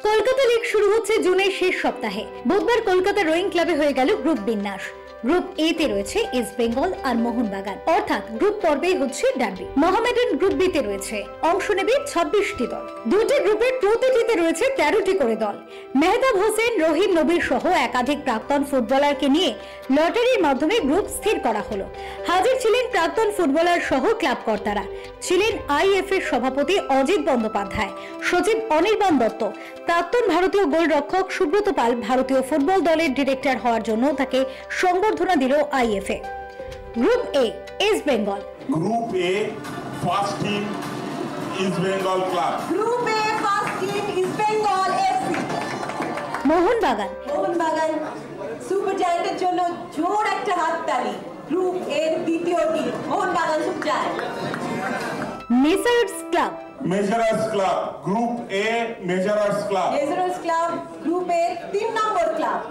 কলকাতা লীগ শুরু হচ্ছে জুনের শেষ সপ্তাহে। বুধবার কলকাতা রোয়িং ক্লাবে হয়ে গেল গ্রুপ বিন্যাস। গ্রুপ এ তে রয়েছে ইস্ট বেঙ্গল আর মোহনবাগান, অর্থাৎ গ্রুপ পর্বেই হচ্ছে ডার্বি। মোহামেডান গ্রুপ বি তে রয়েছে, অংশ নেবে 26টি দল। দুটি গ্রুপের প্রতিটিতে রয়েছে 13টি করে দল। মেহতাব হোসেন, রহিম নবীর সহ একাধিক প্রাক্তন ফুটবলারকে নিয়ে লটারির মাধ্যমে গ্রুপ স্থির করা হলো। হাজির ছিলেন প্রাক্তন ফুটবলার সহ ক্লাব কর্তারা, ছিলেন আইএফ এর সভাপতি অজিত বন্দ্যোপাধ্যায়, সচিব অনির্বাণ দত্ত, প্রাক্তন ভারতীয় গোলরক্ষক সুব্রত পাল ভারতীয় ফুটবল দলের ডিরেক্টর হওয়ার জন্য তাকে সংবর্ধনা দিল আইএফএ। গ্রুপ এ ইস্ট বেঙ্গল। গ্রুপ এ first team east Bengal club. Group এ first team east Bengal FC. Mohun Bagan super জায়ান্টের জন্য জোর একটা হাততালি। গ্রুপ এর দ্বিতীয় team Mohun Bagan super giant. Messrs club. মেজারার্স club. Group এ মেজারার্স ক্লাব। মেজারার্স ক্লাব গ্রুপ এর 3 নম্বর club.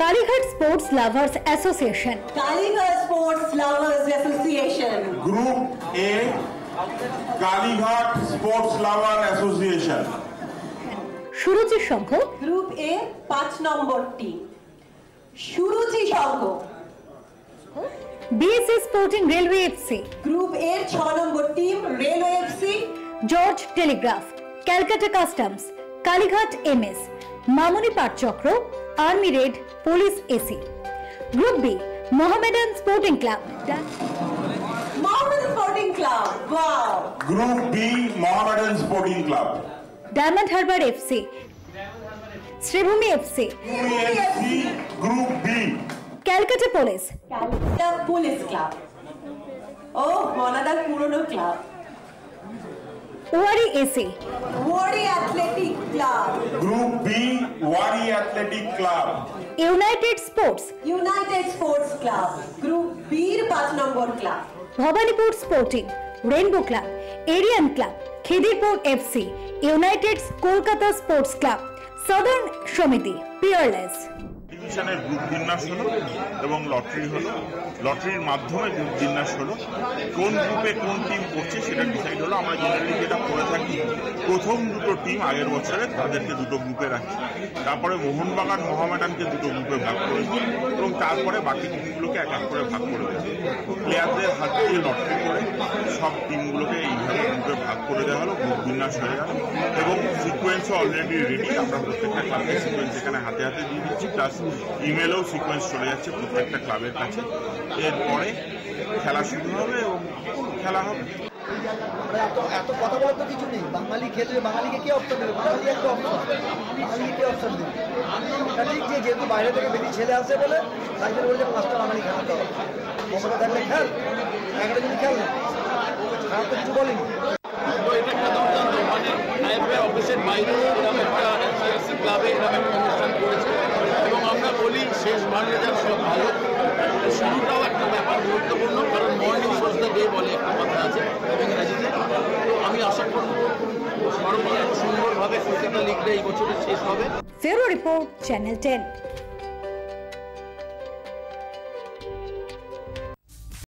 Kalighat sports lovers association. Kalighat sports lovers association. Group এ Kalighat sports লাভার association. সুরুচি সংঘ। Group এ 5 number team Suruchi Sangha. BSA Sporting Railway FC. Group এর 6 number team Railway FC. George Telegraph, Calcutta Customs, Kalighat MS, Mamuni Patchakra, Army Red, Police AC. Group B Mohammedan Sporting Club. Mohammedan Sporting Club. Wow. Group B Mohammedan Sporting Club. Diamond Harbour FC, Sreebhumi FC. Group B Calcutta Police. Calcutta Police Club. ও মনাদার পুরনো Club. Wari AC. Wari Athletic Club. Group B Wari Athletic Club. United sports. United Sports Club. Group B এর 5 number club. Bhawanipore Sporting, Rainbow Club, Aryan Club, Khidirpur FC, United Kolkata Sports Club, Southern Samity, Peerless. ডিভিশনের গ্রুপ বিন্যাস হলো এবং lottery হলো। লটারির মাধ্যমে গ্রুপ বিন্যাস হলো। কোন গ্রুপে কোন টিম করছে সেটা ডিসাইড হলো। আমরা জেনারেলি যেটা করে থাকি, প্রথম দুটো টিম আগের বছরে তাদেরকে দুটো গ্রুপে রাখি, তারপরে মোহনবাগান মোহামেডানকে দুটো গ্রুপে ভাগ করে দিই এবং তারপরে বাকি টিমগুলোকে এক এক করে ভাগ করে দেয়। প্লেয়ারদের হাত দিয়ে লটারি করে সব টিমগুলোকে এইভাবে গ্রুপে ভাগ করে দেওয়া হলো। গ্রুপ বিন্যাস হয়ে গেল এবং সিকোয়েন্সও অলরেডি রেডি। আমরা প্রত্যেকটা ক্লাবের সিকোয়েন্স এখানে হাতে হাতে দিয়ে দিচ্ছি, প্লাস ইমেলেও সিকোয়েন্স চলে যাচ্ছে প্রত্যেকটা ক্লাবের কাছে। এরপরে খেলা শুরু হবে এবং খেলা হবে। এত কথা বলার তো কিছু নেই। বাঙালি খেলবে, বাঙালিকে কে অপশন দেবে? বাঙালি একটা অপশন, বাঙালিকে কে অপশন দেবে? ঠিক যে যেহেতু বাইরে থেকে বেশি ছেলে আসে বলে তাই জন্য বলছে 5টা বাঙালি খেলাতে হবে। মমতা থাকলে খেল, একটা যদি খেল না, খারাপ তো কিছু বলেনি। এটা একটা দুর্দান্ত, মানে আইএফএ অফিসের বাইরে এরকম একটা ক্লাবে এরকম একটা অনুষ্ঠান করেছে এবং আমরা বলি শেষ ভালো যা সব ভালো। শুরুটাও একটা ব্যাপার গুরুত্বপূর্ণ, কারণ মর্নিং ওয়াজ দ্য ডে বলে একটা কথা আছে ইংরেজিতে। তো আমি আশা করব সর্বদা সুন্দরভাবে কলকাতা লিগটা এই বছরের শেষ হবে। ফেরো রিপোর্ট, চ্যানেল 10।